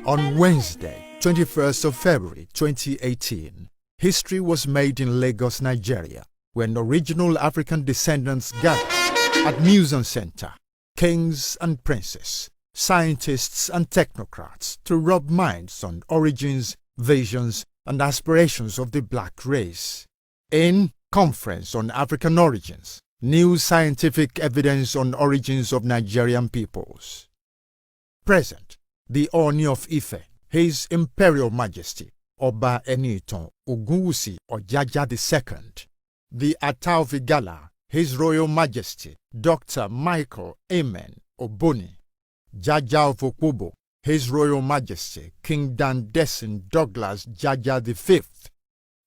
On Wednesday, 21st of February 2018, history was made in Lagos, Nigeria, when original African descendants gathered at Museum Center, kings and princes, scientists and technocrats to rub minds on origins, visions, and aspirations of the black race. In Conference on African Origins, New Scientific Evidence on Origins of Nigerian Peoples. Present, the Oni of Ife, His Imperial Majesty, Oba Eniton Ogunwusi Ojaja II, the Ataofi Gala, His Royal Majesty, Dr. Michael Amen Oboni, Jaja of Okwobo, His Royal Majesty, King Dan Desin Douglas Jaja V.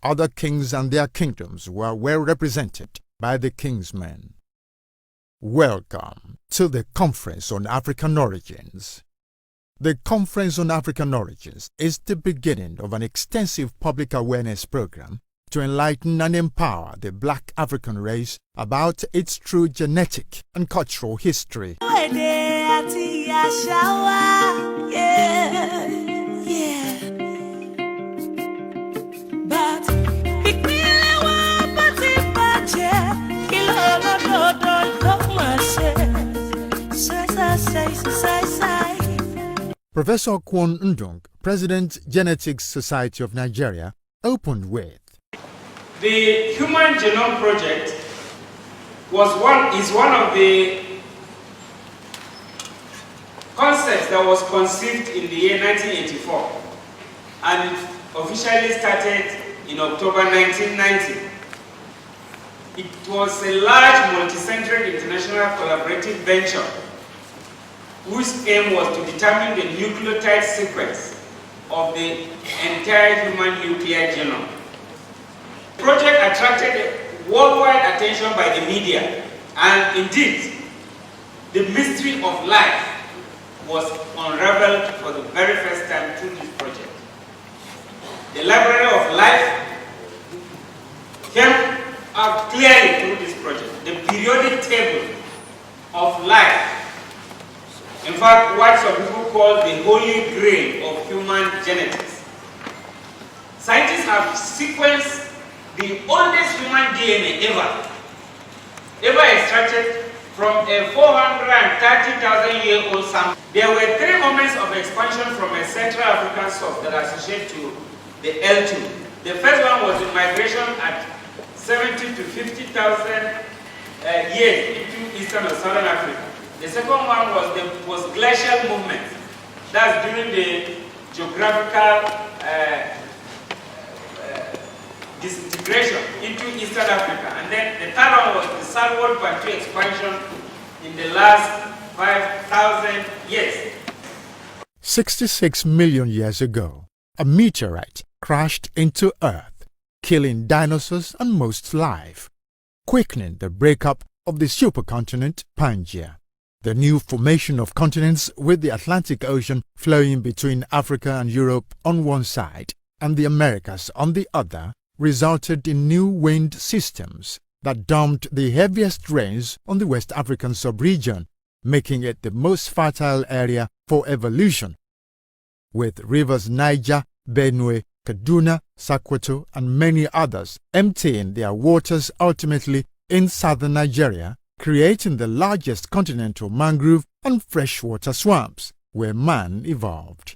Other kings and their kingdoms were well represented by the Kingsmen. Welcome to the Conference on African Origins. The Conference on African Origins is the beginning of an extensive public awareness program to enlighten and empower the black African race about its true genetic and cultural history. Professor Kwon Ndung, President, Genetics Society of Nigeria, opened with, the Human Genome Project is one of the concepts that was conceived in the year 1984 and it officially started in October 1990. It was a large multi-centered international collaborative venture whose aim was to determine the nucleotide sequence of the entire human nuclear genome. The project attracted worldwide attention by the media, and indeed, the mystery of life was unraveled for the very first time through this project. The Library of Life came out clearly through this project. The periodic table of life, in fact, what some people call the holy grail of human genetics. Scientists have sequenced the oldest human DNA ever extracted from a 430,000-year-old sample. There were three moments of expansion from a Central African source that are associated to the L2. The first one was the migration at 70 to 50,000 years into Eastern or Southern Africa. The second one was glacial movement. That's during the geographical disintegration into Eastern Africa. And then the third one was the southward Bantu expansion in the last 5,000 years. 66 million years ago, a meteorite crashed into Earth, killing dinosaurs and most life, quickening the breakup of the supercontinent Pangaea. The new formation of continents with the Atlantic Ocean flowing between Africa and Europe on one side and the Americas on the other resulted in new wind systems that dumped the heaviest rains on the West African sub-region, making it the most fertile area for evolution, with rivers Niger, Benue, Kaduna, Sokoto, and many others emptying their waters ultimately in southern Nigeria, creating the largest continental mangrove and freshwater swamps where man evolved.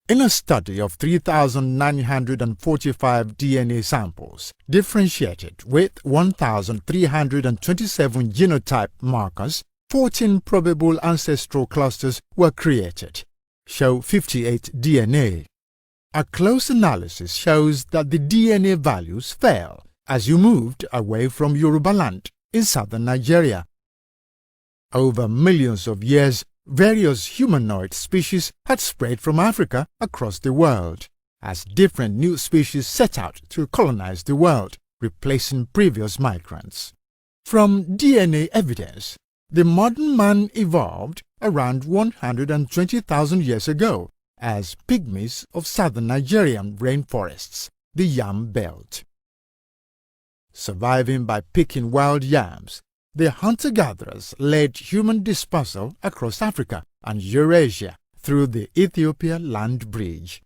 In a study of 3,945 DNA samples, differentiated with 1,327 genotype markers, 14 probable ancestral clusters were created, show 58 DNA. A close analysis shows that the DNA values fell as you moved away from Yorubaland in southern Nigeria. Over millions of years, various humanoid species had spread from Africa across the world, as different new species set out to colonize the world, replacing previous migrants. From DNA evidence, the modern man evolved around 120,000 years ago as pygmies of southern Nigerian rainforests, the Yam Belt. Surviving by picking wild yams, the hunter-gatherers led human dispersal across Africa and Eurasia through the Ethiopia land bridge.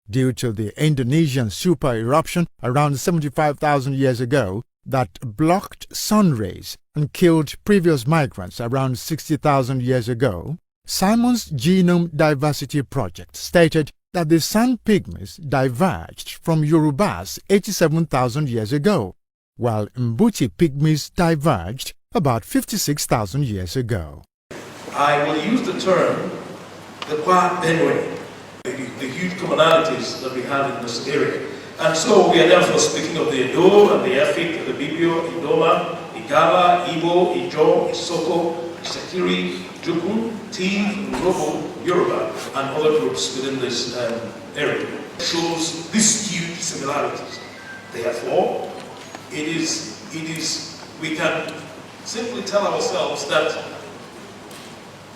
Due to the Indonesian super-eruption around 75,000 years ago that blocked sun rays and killed previous migrants around 60,000 years ago, Simon's Genome Diversity Project stated that the San Pygmies diverged from Yorubas 87,000 years ago, while Mbuti Pygmies diverged about 56,000 years ago. I will use the term the Kwa Benue, the huge commonalities that we have in this area. And so we are therefore speaking of the Edo and the Efik, the Bibio, Idoma, Igala, Igbo, Ijo, Isoko, Isakiri, Juku, Tiv, Urobo, Yoruba, and other groups within this area. Shows these huge similarities. Therefore, we can simply tell ourselves that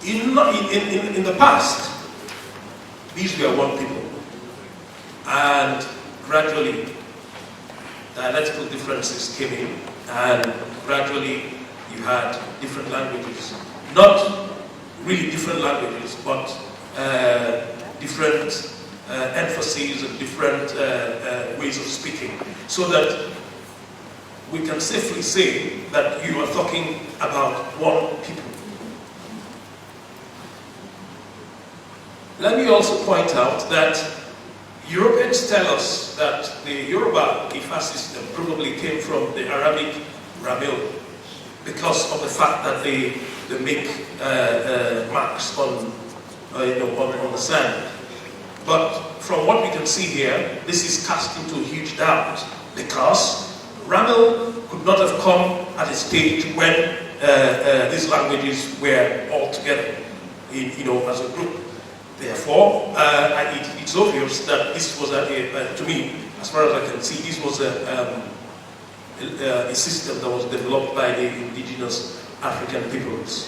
in the past, these were one people, and gradually dialectical differences came in, and gradually you had different languages. Not really different languages, but different emphases and different ways of speaking, so that we can safely say that you are talking about one people. Let me also point out that Europeans tell us that the Yoruba Ifa system probably came from the Arabic Ramil because of the fact that they make marks on the sand. But from what we can see here, this is cast into huge doubt because Ramil could not have come at a stage when these languages were all together, as a group. Therefore, it's obvious that this was, to me, as far as I can see, this was a system that was developed by the indigenous African peoples.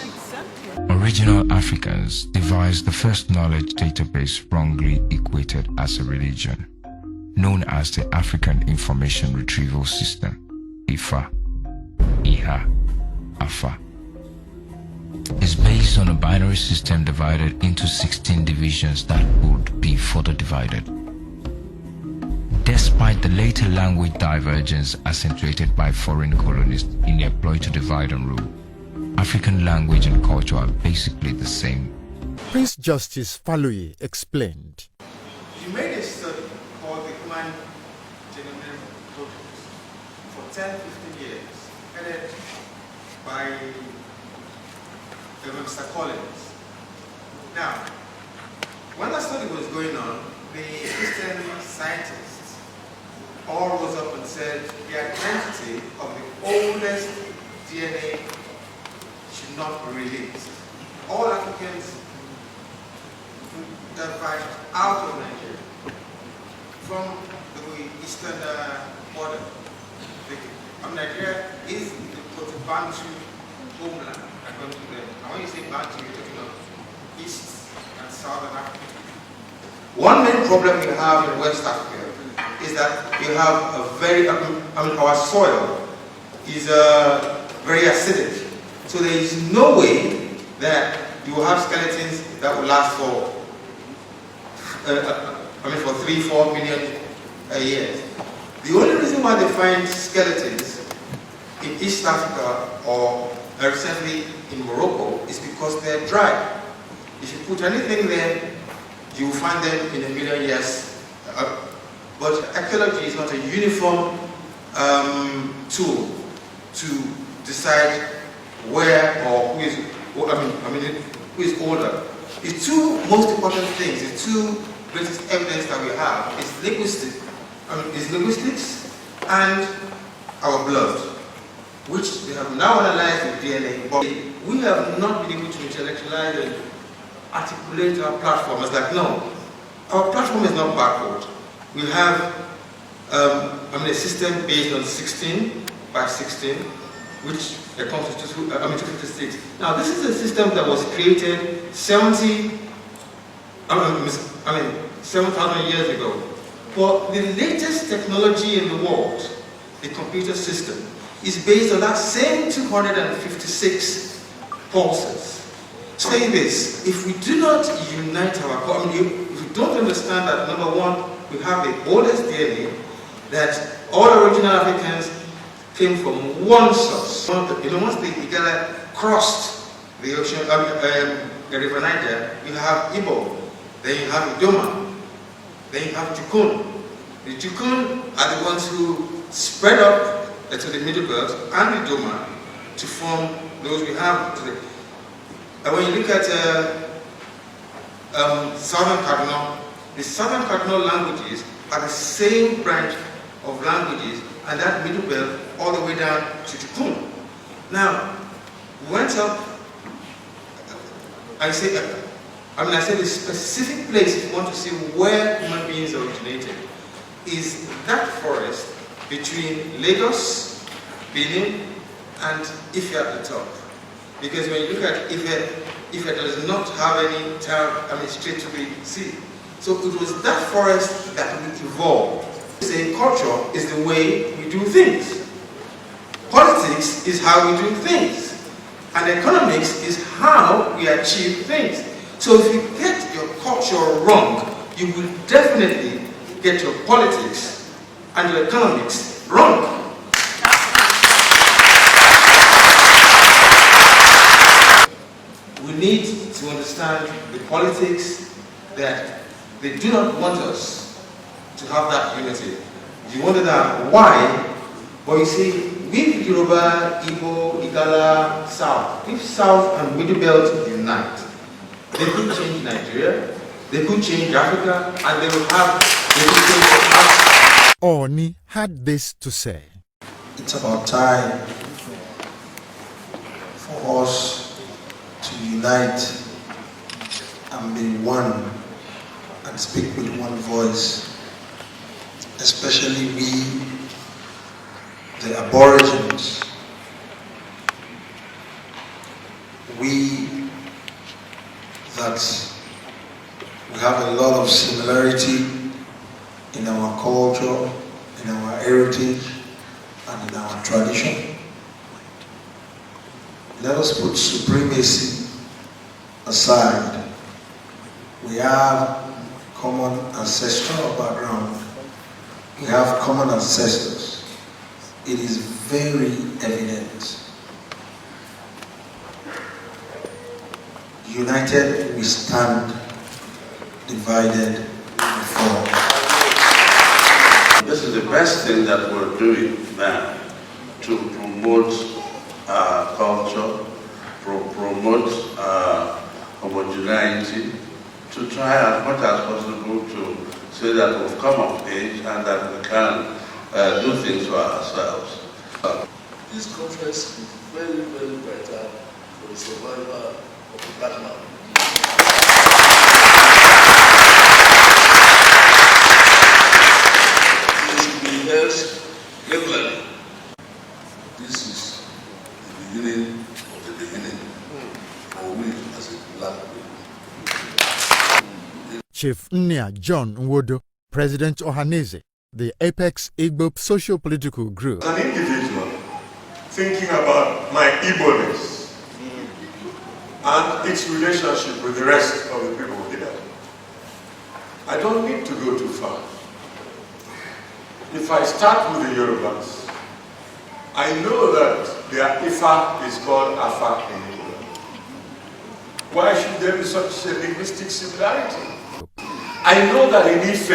Original Africans devised the first knowledge database wrongly equated as a religion, known as the African Information Retrieval System, IFA, IHA, AFA. Is based on a binary system divided into 16 divisions that would be further divided. Despite the later language divergence accentuated by foreign colonists in their ploy to divide and rule, African language and culture are basically the same. Prince Justice Falui explained. He made a study called the Human Genome Project for 10-15 years, headed by Mr. Collins. Now, when that study was going on, the Christian scientists all rose up and said the identity of the oldest DNA should not be released. All Africans diverged out of Nigeria from the eastern border. Nigeria is the Bantu homeland, according to them. And when you say Bantu, you're talking of East and Southern Africa. One main problem we have in West Africa is that we have a very, our soil is very acidic. So there is no way that you will have skeletons that will last for, for 3-4 million years. The only reason why they find skeletons in East Africa or recently in Morocco is because they're dry. If you put anything there, you will find them in a million years. But archaeology is not a uniform tool to decide where or who is older. The two most important things, the two greatest evidence that we have is linguistics and our blood, which they have now analyzed with DNA, but we have not been able to intellectualize and articulate our platform as like, no, our platform is not backward. We have a system based on 16 by 16, which constitutes 256. Now this is a system that was created 7,000 years ago. But the latest technology in the world, the computer system, is based on that same 256 pulses. Saying this, if we do not unite our community, if we don't understand that, number one, we have the oldest DNA, that all original Africans came from one source. You know, once the Igala crossed the ocean, the river Niger, you have Igbo, then you have Idoma, then you have Jukun. The Jukun are the ones who spread up to the Middle Belt and the Idoma to form those we have today. And when you look at Southern Cardinal, the Southern Cardinal languages are the same branch of languages, and that Middle Belt all the way down to Jukun. Now, we went up, I say the specific place, if you want to see where human beings originated, is that forest between Lagos, Benin, and Ife at the top. Because when you look at Ife does not have any town, straight to the sea. So it was that forest that we evolved. Say culture is the way we do things. Politics is how we do things. And economics is how we achieve things. So if you get your culture wrong, you will definitely get your politics and your economics wrong. We need to understand the politics that they do not want us to have that unity. You wonder that why? But you see, with Yoruba, Igbo, Igala, South, if South and Middle Belt unite, they could change Nigeria, they could change Africa, and they could change Africa. Oni had this to say. It's about time for us to unite and be one and speak with one voice, especially we, the Aborigines. We have a lot of similarity in our culture, in our heritage, and in our tradition. Let us put supremacy aside. We have common ancestral background. We have common ancestors. It is very evident. United we stand, divided we fall. This is the best thing that we're doing now to promote our culture, promote homogeneity, to try as much as possible to say that we've come of age and that we can do things for ourselves. This conference is very, very vital for the survival of the black man. It should be held regularly. This is the beginning of the beginning for we as a black people. Chief Nya John Nwodo, President Ohaneze, the Apex Igbo socio-political group. As an individual, thinking about my Igbo-ness and its relationship with the rest of the people here, I don't need to go too far. If I start with the Yorubas, I know that their Ifa is called Afa in Yoruba. Why should there be such a linguistic similarity? I know that in Ife,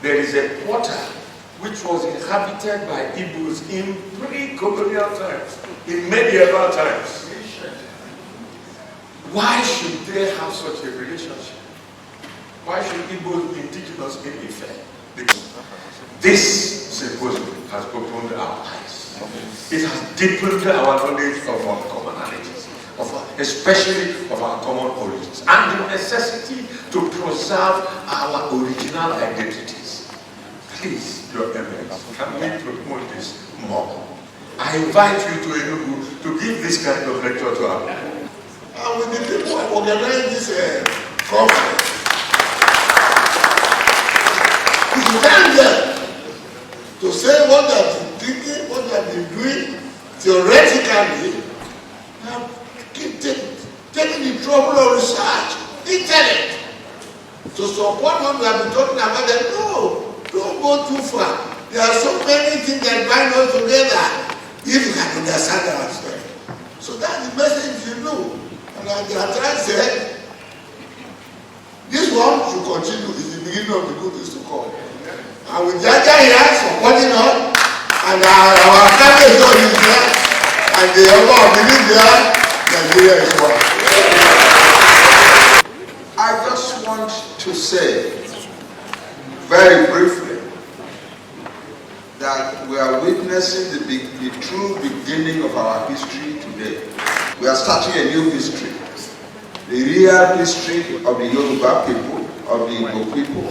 there is a quarter which was inhabited by Igbos in pre-colonial times, in medieval times. Why should they have such a relationship? Why should Igbos be indigenous in Ife? Because this symposium has opened our eyes. It has deepened our knowledge of our commonalities, especially of our common origins, and the necessity to preserve our original identities. Please, Your Eminence, can we promote this more? I invite you to Enugu to give this kind of lecture to our people. And with the people who organize this conference, it's time there to say what that thinking, what you have been doing, theoretically, you have taken the trouble of research, intellect, to support what we have been talking about. That no, don't go too far. There are so many things that bind us together if you can understand ourselves. So that's the message you know. And like the Atran said, this one should continue. It's the beginning of the good things to come. And with Jaja here supporting us, and our family is there, and the other believe there, Nigeria is one. I just want to say, very briefly, that we are witnessing the true beginning of our history today. We are starting a new history. The real history of the Yoruba people, of the Igbo people,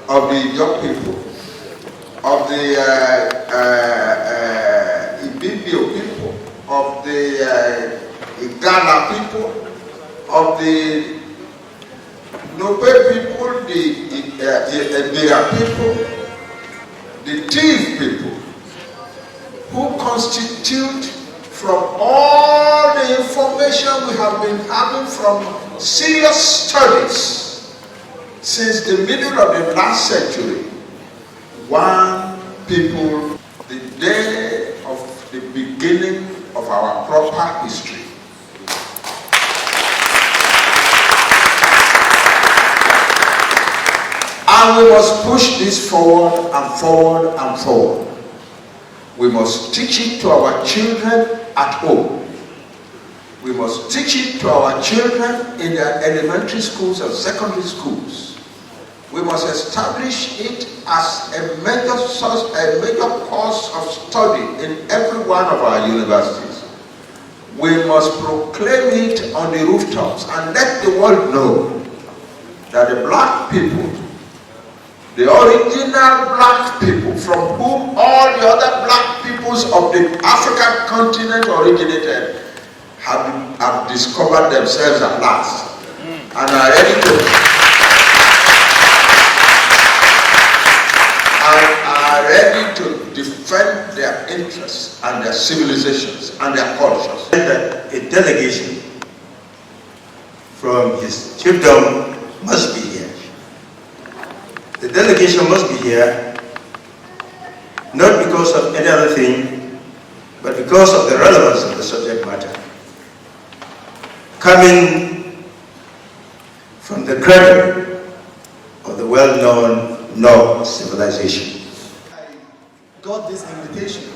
of the Ijaw people, of the Ibibio people, of the Igala people, of the Nope people, the Ebira people, the Tiv people, who constitute from all the information we have been having from serious studies since the middle of the last century, one people, the day of the beginning of our proper history. And we must push this forward and forward and forward. We must teach it to our children at home. We must teach it to our children in their elementary schools and secondary schools. We must establish it as a major course of study in every one of our universities. We must proclaim it on the rooftops and let the world know that the black people, the original black people from whom all the other black peoples of the African continent originated have discovered themselves at last and are ready to defend their interests and their civilizations and their cultures. A delegation from his chiefdom must be here. The delegation must be here, not because of any other thing, but because of the relevance of the subject matter. Coming from the cradle of the well-known Nog civilization. I got this invitation.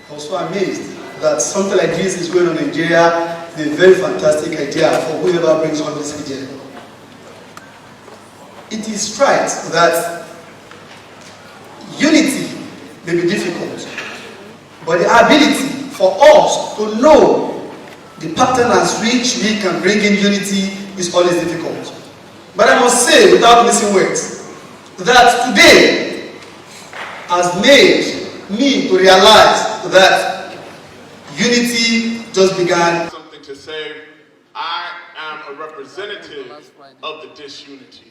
I was so amazed that something like this is going on in Nigeria. It's a very fantastic idea for whoever brings on this idea. It is right that unity may be difficult, but the ability for us to know the pattern as which we can bring in unity is always difficult. But I must say, without missing words, that today has made me to realize that unity just began. Something to say, I am a representative of the disunity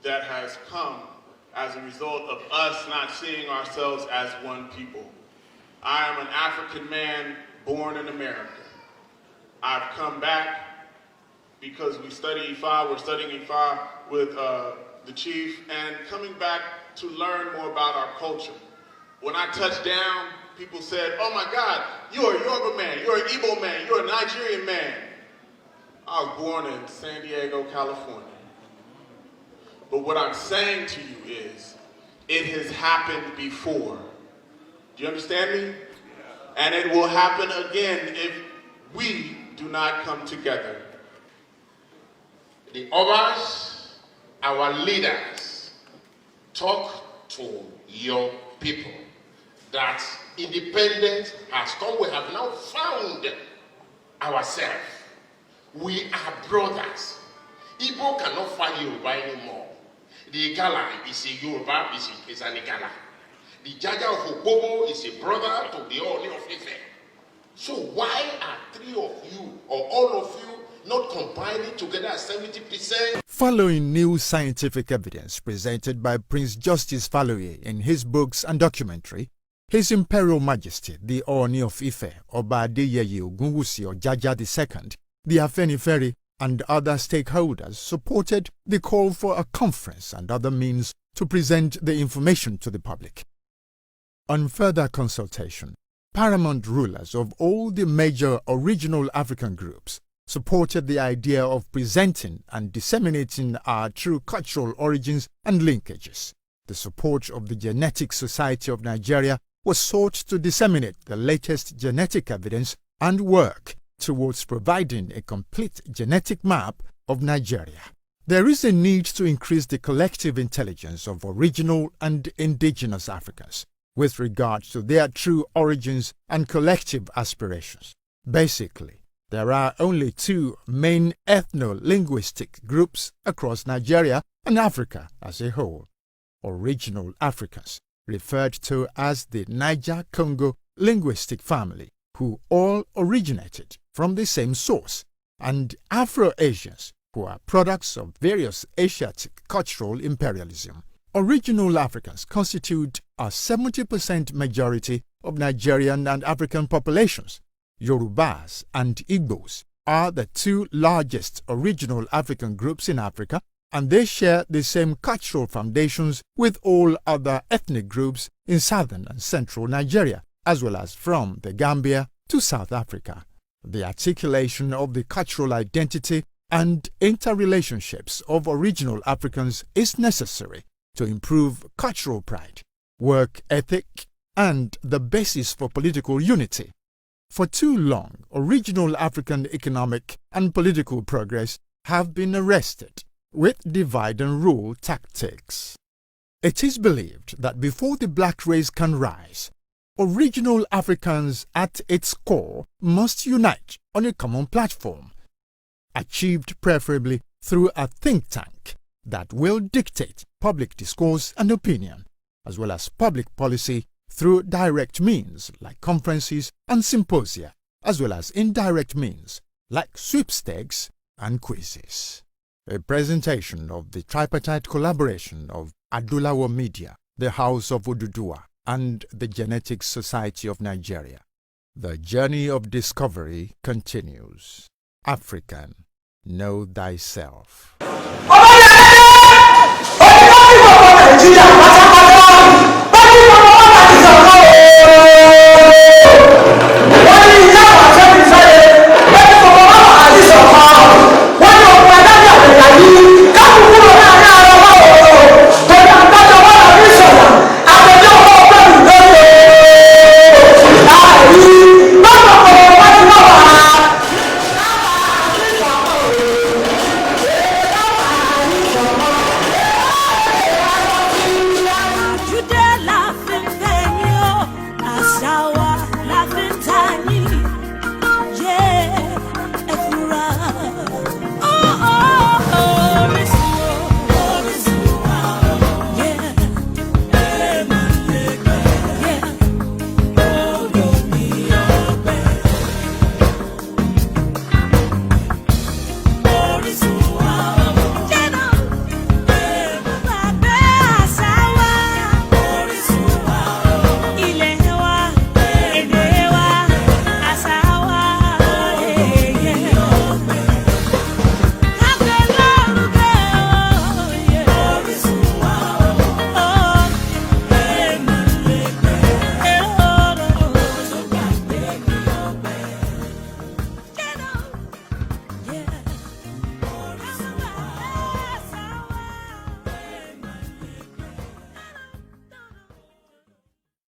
that has come as a result of us not seeing ourselves as one people. I am an African man born in America. I've come back because we study Ifa, we're studying Ifa with the chief, and coming back to learn more about our culture. When I touched down, people said, oh my God, you're a Yoruba man, you're an Igbo man, you're a Nigerian man. I was born in San Diego, California. But what I'm saying to you is, it has happened before. Do you understand me? And it will happen again if we do not come together. The others, our leaders, talk to your people that independence has come. We have now found ourselves. We are brothers. Igbo cannot fight Yoruba anymore. The Igala is a Yoruba, is an Igala. The Jaja of Okobo is a brother to the Oni of Ife. So why are three of you, or all of you, not combining together as 70%? Following new scientific evidence presented by Prince Justice Faloye in his books and documentary, His Imperial Majesty, the Ooni of Ife, Oba Adeyeye Ogunwusi Ojaja II, the Afenifere, and other stakeholders supported the call for a conference and other means to present the information to the public. On further consultation, paramount rulers of all the major original African groups supported the idea of presenting and disseminating our true cultural origins and linkages. The support of the Genetic Society of Nigeria was sought to disseminate the latest genetic evidence and work towards providing a complete genetic map of Nigeria. There is a need to increase the collective intelligence of original and indigenous Africans with regard to their true origins and collective aspirations. Basically, there are only two main ethno-linguistic groups across Nigeria and Africa as a whole. Original Africans, referred to as the Niger-Congo linguistic family, who all originated from the same source, and Afro-Asians, who are products of various Asiatic cultural imperialism. Original Africans constitute a 70% majority of Nigerian and African populations. Yorubas and Igbos are the two largest original African groups in Africa, and they share the same cultural foundations with all other ethnic groups in southern and central Nigeria, as well as from the Gambia to South Africa. The articulation of the cultural identity and interrelationships of original Africans is necessary to improve cultural pride, work ethic, and the basis for political unity. For too long, original African economic and political progress have been arrested with divide and rule tactics. It is believed that before the black race can rise, original Africans at its core must unite on a common platform, achieved preferably through a think tank that will dictate public discourse and opinion, as well as public policy through direct means like conferences and symposia, as well as indirect means like sweepstakes and quizzes. A presentation of the tripartite collaboration of Adulawo Media, the House of Oduduwa, and the Genetic Society of Nigeria. The journey of discovery continues. African, know thyself. Nigeria,